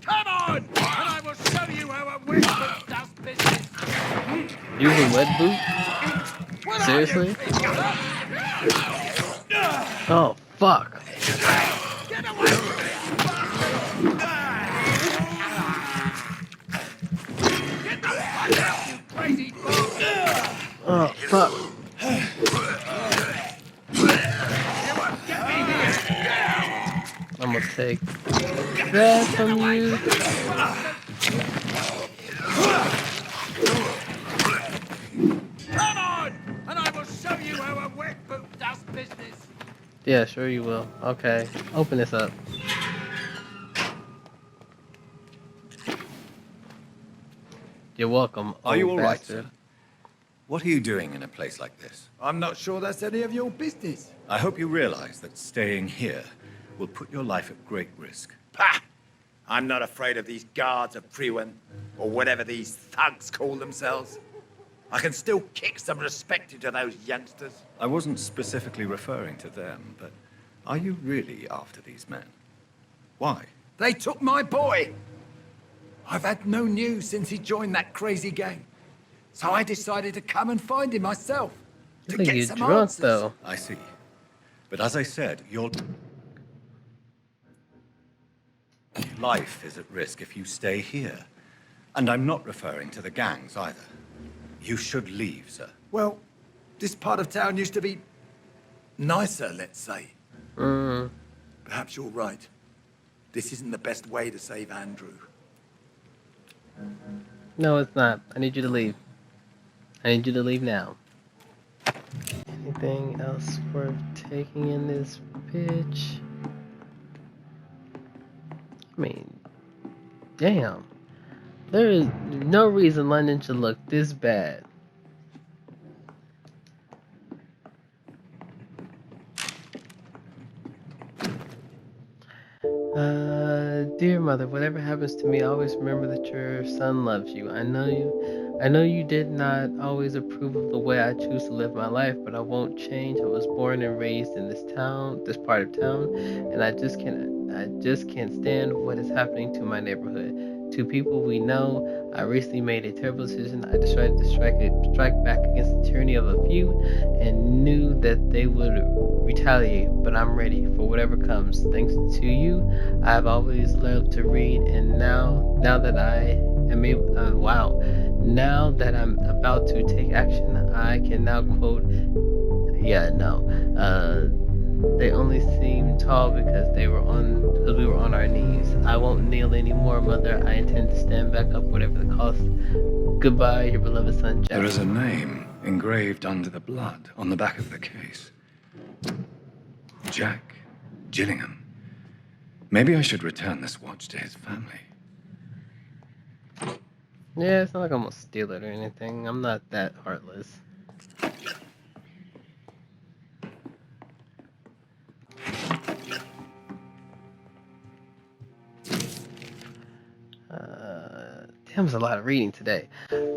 Come on, and I will show you how a wet boot does business. Using wet boot? Seriously? Oh, fuck. Get away! Get the fuck out, you crazy bastard! Oh, fuck. Get me here! I'm gonna take that from you. Come on, and I will show you how a wet boot does business. Yeah, sure you will. Okay, open this up. You're welcome. Are you old all right, bastard. sir? What are you doing in a place like this? I'm not sure that's any of your business. I hope you realize that staying here will put your life at great risk. Pah! I'm not afraid of these guards of Priwen, or whatever these thugs call themselves. I can still kick some respect into those youngsters. I wasn't specifically referring to them, but Are you really after these men? Why? They took my boy! I've had no news since he joined that crazy gang. So I decided to come and find him myself. You To think get you're some drunk answers. though. I see. But as I said, your life is at risk if you stay here. And I'm not referring to the gangs either. You should leave, sir. Well, this part of town used to be nicer, let's say. Perhaps you're right. This isn't the best way to save Andrew. No, it's not. I need you to leave. I need you to leave now. Anything else worth taking in this bitch? I mean, damn. There is no reason London should look this bad. Dear mother, whatever happens to me, always remember that your son loves you. I know you did not always approve of the way I choose to live my life, but I won't change. I was born and raised in this part of town, and I just can't stand what is happening to my neighborhood. To people we know, I recently made a terrible decision. I decided to strike back against the tyranny of a few, and knew that they would retaliate, but I'm ready for whatever comes. Thanks to you, I've always loved to read, and now that now that I'm about to take action, I can now quote, they only seem tall because we were on our knees. I won't kneel anymore, mother. I intend to stand back up, whatever the cost. Goodbye, your beloved son, Jack. There is a name engraved under the blood on the back of the case. Jack Gillingham. Maybe I should return this watch to his family. Yeah, it's not like I'm gonna steal it or anything. I'm not that heartless. Damn, it's a lot of reading today.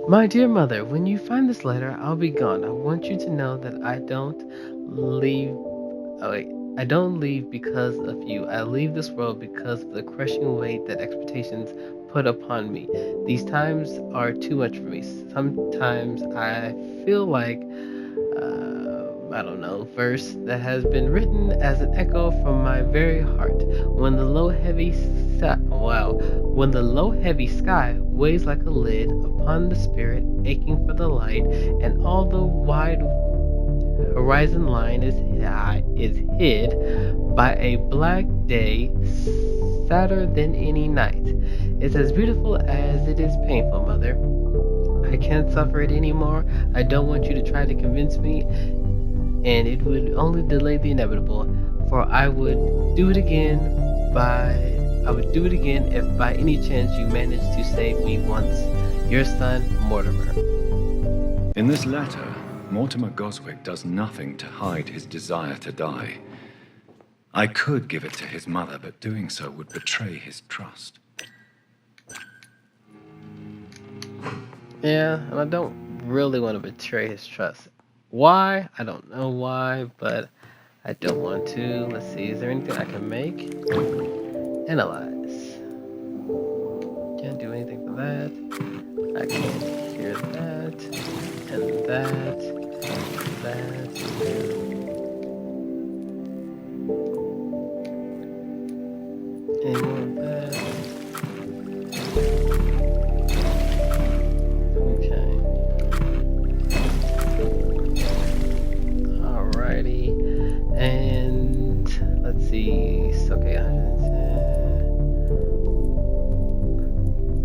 My dear mother, when you find this letter, I'll be gone. I want you to know that I don't leave because of you. I leave this world because of the crushing weight that expectations put upon me. These times are too much for me. Sometimes I feel like verse that has been written as an echo from my very heart. When the low heavy sky weighs like a lid upon the spirit, aching for the light, and all the wide horizon line is hid by a black day sadder than any night. It's as beautiful as it is painful, mother. I can't suffer it anymore. I don't want you to try to convince me, and it would only delay the inevitable, for I would do it again if by any chance you managed to save me once. Your son, Mortimer. In this letter, Mortimer Goswick does nothing to hide his desire to die. I could give it to his mother, but doing so would betray his trust. Yeah, and I don't really want to betray his trust. Why? I don't know why, but I don't want to. Let's see, is there anything I can make? Analyze. Can't do anything for that. I can't hear that. And that. Any more of that. Okay. Alrighty. And let's see. Okay,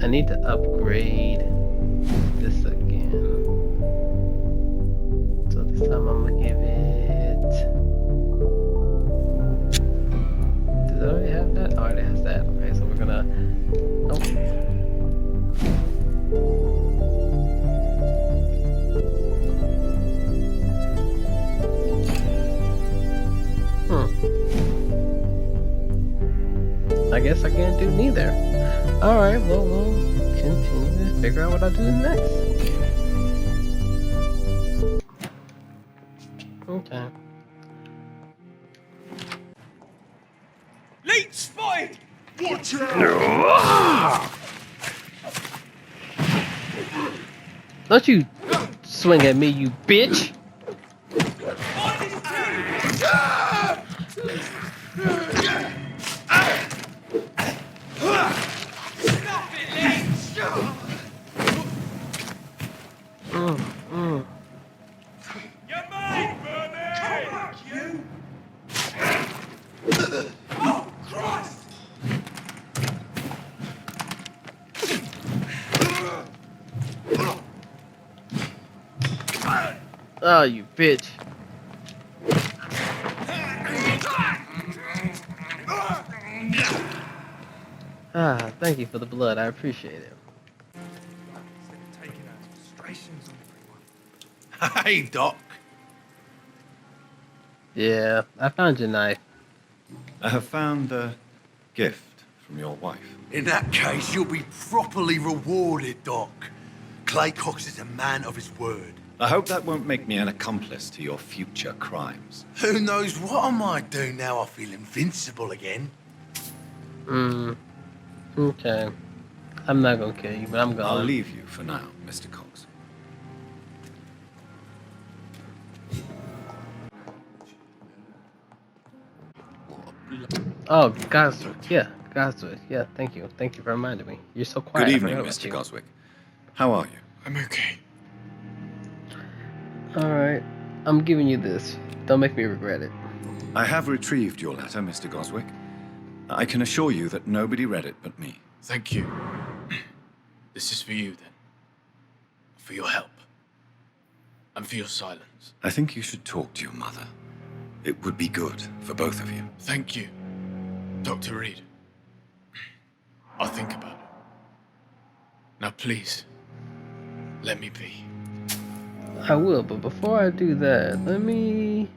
I need to upgrade this again. So this time I'm gonna give it. Does it already have that? Oh, it already has that. Okay, so we're gonna. Oh. I guess I can't do neither. Alright, well, we'll continue to figure out what I'll do next. Okay. Meat spotted! Watch out! Don't you swing at me, you bitch! You're mine, Vampyr! You? Oh, Christ! Oh, you bitch. Ah, thank you for the blood. I appreciate it. Hey, Doc. Yeah, I found your knife. I have found a gift from your wife. In that case, you'll be properly rewarded, Doc. Clay Cox is a man of his word. I hope that won't make me an accomplice to your future crimes. Who knows what I might do now I feel invincible again? Okay. I'm not gonna kill you, but I'm gonna. I'll leave you for now, Mr. Cox. Oh, Goswick. Yeah, Goswick. Yeah, thank you. Thank you for reminding me. You're so quiet. Good I evening, forgot about Mr. you. Goswick. How are you? I'm okay. Alright. I'm giving you this. Don't make me regret it. I have retrieved your letter, Mr. Goswick. I can assure you that nobody read it but me. Thank you. This is for you, then. For your help. And for your silence. I think you should talk to your mother. It would be good for both of you. Thank you, Dr. Reed. I'll think about it. Now, please, let me be. I will, but before I do that, let me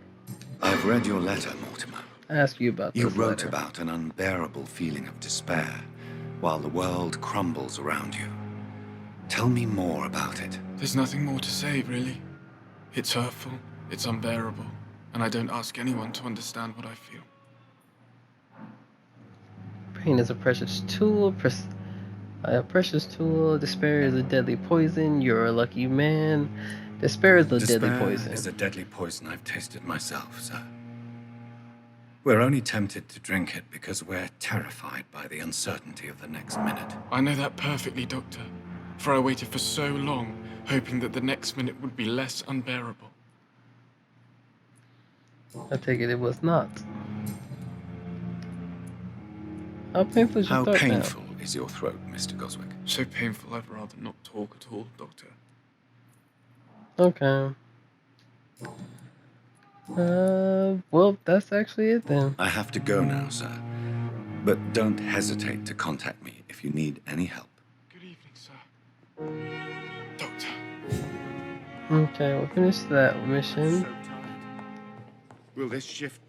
I've read your letter, Mortimer. ask you about this You wrote letter. about an unbearable feeling of despair while the world crumbles around you. Tell me more about it. There's nothing more to say, really. It's hurtful, it's unbearable, and I don't ask anyone to understand what I feel. Pain is a precious tool. A precious tool. Despair is a deadly poison. You're a lucky man. Despair is the deadly poison. Is a deadly poison I've tasted myself, sir. We're only tempted to drink it because we're terrified by the uncertainty of the next minute. I know that perfectly, Doctor. For I waited for so long, hoping that the next minute would be less unbearable. I take it was not. How painful is your How throat painful is your throat, Mr. Goswick? So painful, I'd rather not talk at all, Doctor. now? Okay. Well, that's actually it then. I have to go now, sir. But don't hesitate to contact me if you need any help. Good evening, sir. Doctor. Okay, we'll finish that mission. Will this shift?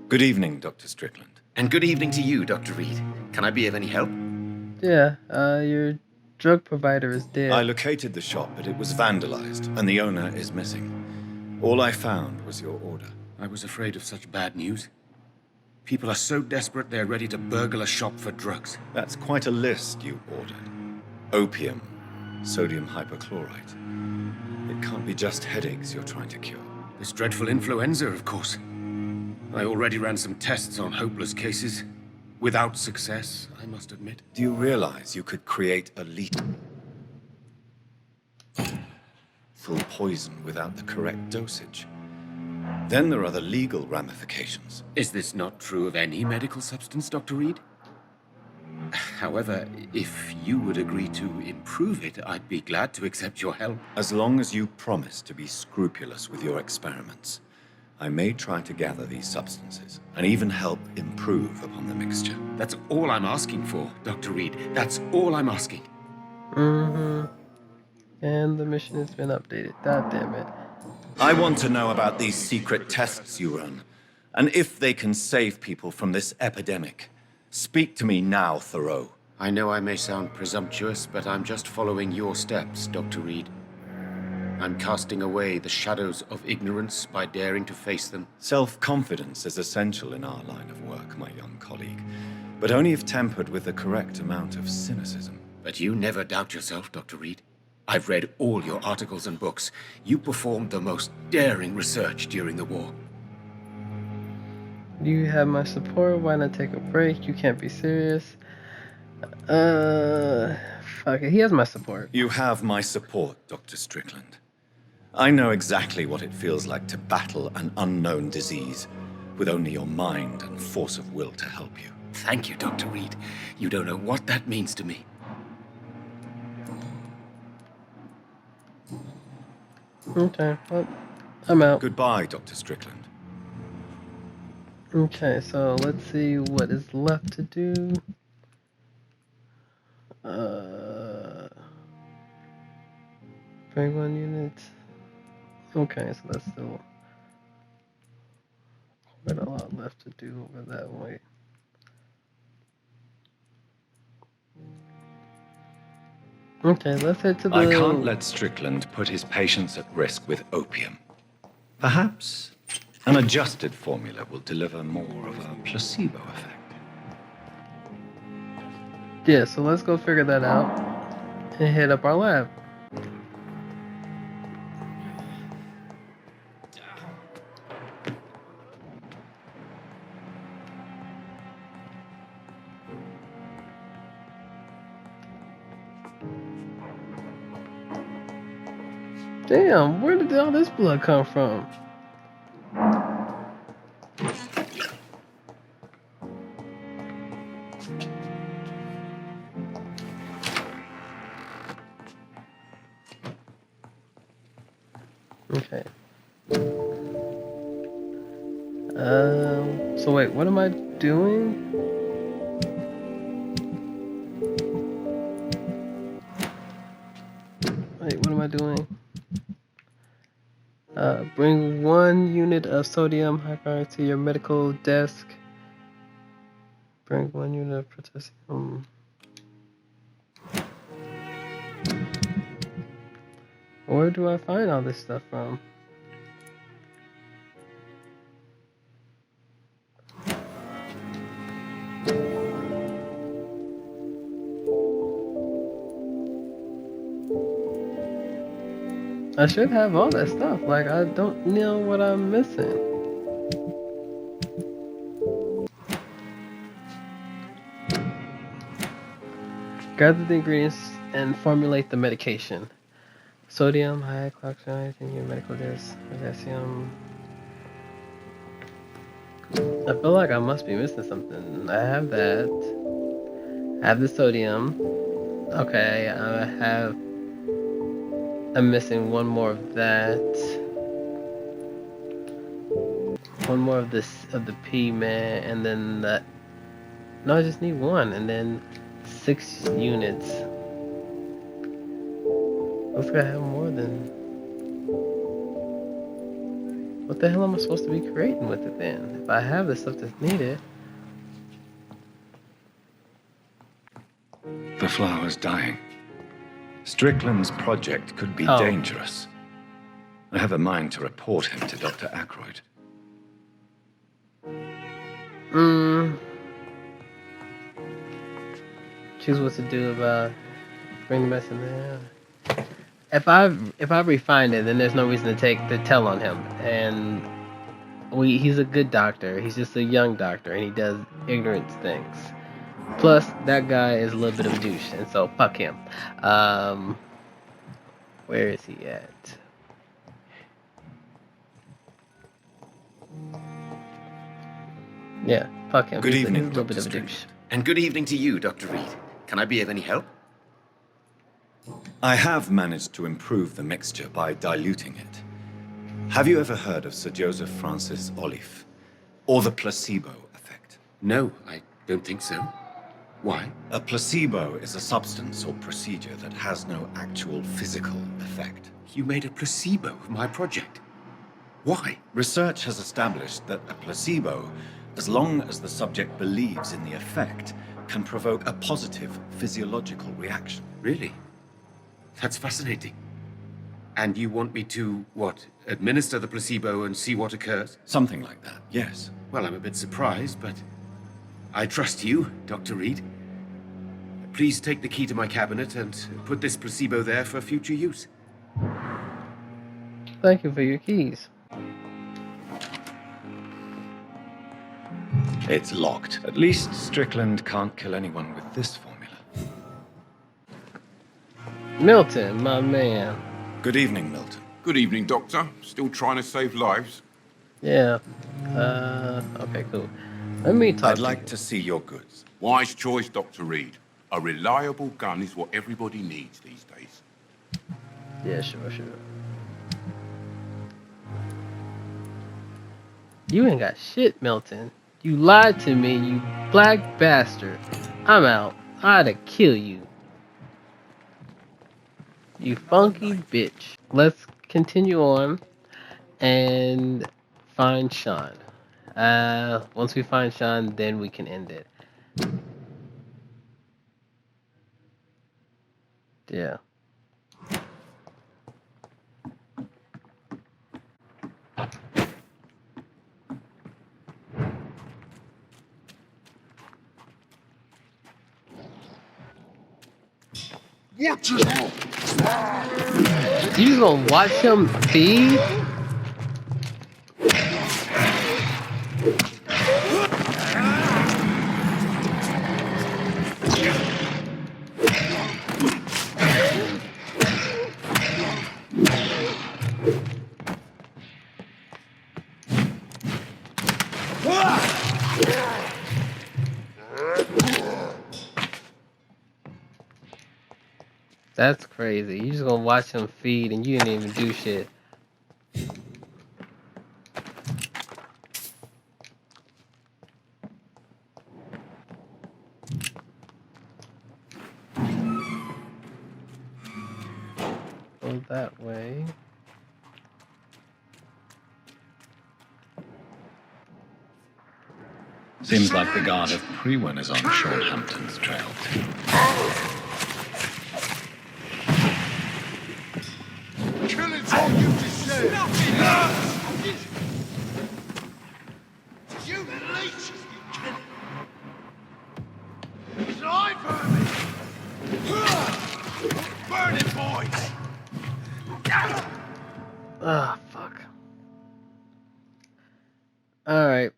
Good evening, Dr. Strickland. And good evening to you, Dr. Reed. Can I be of any help? Yeah, your drug provider is dead. I located the shop, but it was vandalized, and the owner is missing. All I found was your order. I was afraid of such bad news. People are so desperate they're ready to burgle a shop for drugs. That's quite a list you ordered. Opium, sodium hypochlorite. It can't be just headaches you're trying to cure. This dreadful influenza, of course. I already ran some tests on hopeless cases. Without success, I must admit. Do you realize you could create a lethal poison without the correct dosage? Then there are the legal ramifications. Is this not true of any medical substance, Dr. Reed? However, if you would agree to improve it, I'd be glad to accept your help. As long as you promise to be scrupulous with your experiments, I may try to gather these substances and even help improve upon the mixture. That's all I'm asking for, Dr. Reed. That's all I'm asking. And the mission has been updated. God damn it. I want to know about these secret tests you run, and if they can save people from this epidemic. Speak to me now, Thoreau. I know I may sound presumptuous, but I'm just following your steps, Dr. Reed. I'm casting away the shadows of ignorance by daring to face them. Self-confidence is essential in our line of work, my young colleague, but only if tempered with the correct amount of cynicism. But you never doubt yourself, Dr. Reed. I've read all your articles and books. You performed the most daring research during the war. You have my support. Why not take a break? You can't be serious. Fuck it. He has my support. You have my support, Dr. Strickland. I know exactly what it feels like to battle an unknown disease with only your mind and force of will to help you. Thank you, Dr. Reed. You don't know what that means to me. Okay, well, I'm out. Goodbye, Dr. Strickland. Okay, so let's see what is left to do. Bring 1 unit. Okay, so that's still quite a lot left to do over that way. Okay, let's head to the... I can't let Strickland put his patients at risk with opium. Perhaps an adjusted formula will deliver more of a placebo effect. Yeah, so let's go figure that out and hit up our lab. Damn, where did all this blood come from? Okay. So wait, what am I doing? Wait, what am I doing? Bring 1 unit of sodium hypochlorite to your medical desk. Bring 1 unit of potassium. Where do I find all this stuff from? I should have all that stuff. Like, I don't know what I'm missing. Gather the ingredients and formulate the medication. Sodium, hydroxide, in your medical desk, potassium. I feel like I must be missing something. I have that. I have the sodium. Okay, I'm missing 1 more of that. 1 more of this of the P-man, and then that. No, I just need 1, and then 6 units. Looks like I have more than. What the hell am I supposed to be creating with it then? If I have the stuff that's needed. The flower's dying. Strickland's project could be dangerous. I have a mind to report him to Dr. Ackroyd. Choose what to do about bring the medicine there. If I refine it, then there's no reason to tell on him. And he's a good doctor. He's just a young doctor, and he does ignorant things. Plus, that guy is a little bit of a douche, and so fuck him. Where is he at? Yeah, fuck him. Good He's evening, a little Dr. bit of a Strickland. douche. And good evening to you, Dr. Reed. Can I be of any help? I have managed to improve the mixture by diluting it. Have you ever heard of Sir Joseph Francis Olive? Or the placebo effect? No, I don't think so. Why? A placebo is a substance or procedure that has no actual physical effect. You made a placebo of my project. Why? Research has established that a placebo, as long as the subject believes in the effect, can provoke a positive physiological reaction. Really? That's fascinating. And you want me to, what, administer the placebo and see what occurs? Something like that, yes. Well, I'm a bit surprised, but I trust you, Dr. Reed. Please take the key to my cabinet and put this placebo there for future use. Thank you for your keys. It's locked. At least Strickland can't kill anyone with this formula. Milton, my man. Good evening, Milton. Good evening, Doctor. Still trying to save lives? Yeah. Okay, cool. Let me talk. I'd like to see your goods. Wise choice, Dr. Reed. A reliable gun is what everybody needs these days. Yeah, sure. You ain't got shit, Milton. You lied to me, you black bastard. I'm out. I ought to kill you. You funky bitch. Let's continue on and find Sean. Once we find Sean, then we can end it. Yeah. Watch it out! You gonna watch him feed? That's crazy. You just gonna watch him feed and you didn't even do shit. Go that way. Seems like the guard of Prewen is on Sean Hampton's trail too. Killing's all you deserve! You leeches, you kid! Die, vermin! Burn it, boys! Ah, fuck. Alright.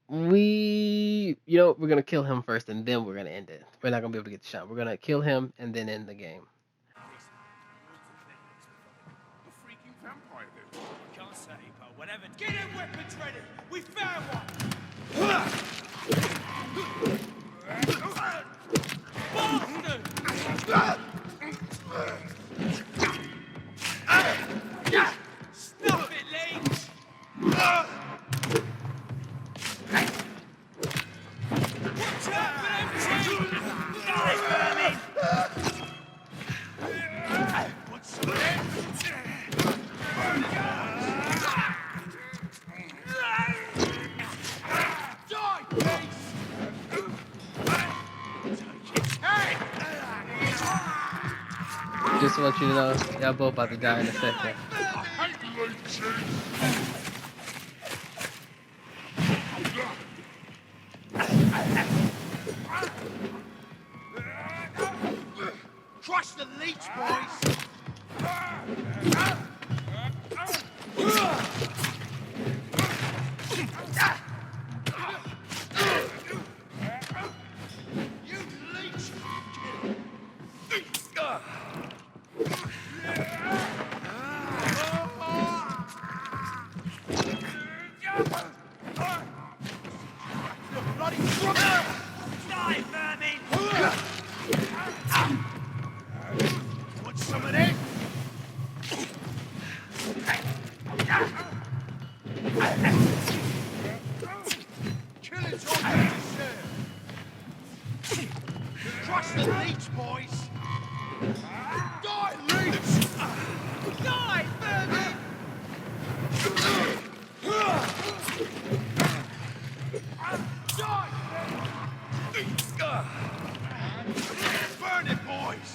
We're gonna kill him first and then we're gonna end it. We're not gonna be able to get the shot. We're gonna kill him and then end the game. Freaking vampire, dude. I can't say, but whatever. Get them weapons ready! We found one! Stop it, Leech! Watch out for them teeth! Die, vermin! What's the Die, Leech! Just want you to know, y'all both about to die in a second. Crush the leech, boys! You leech! Bloody die, vermin! Want some of this? Killing's all you deserve. Crush the leech, boys. Die, leech! Die, vermin! Die! Burn it, boys!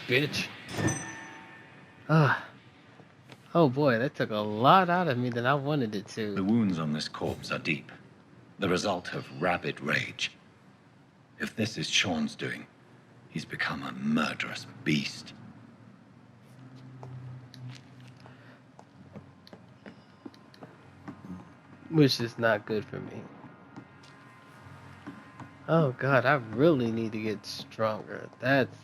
Bitch. Oh boy, that took a lot out of me than I wanted it The to. wounds on this corpse are deep, the result of rabid rage. If this is Sean's doing, he's become a murderous beast. Which is not good for me. Oh god, I really need to get stronger. That's...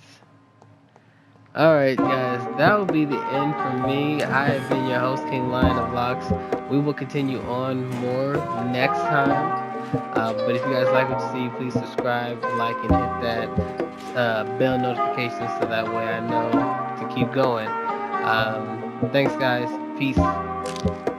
Alright guys, that will be the end for me. I have been your host, Kinglionoflocs. We will continue on more next time. But if you guys like what you see, please subscribe, like, and hit that bell notification so that way I know to keep going. Thanks guys. Peace.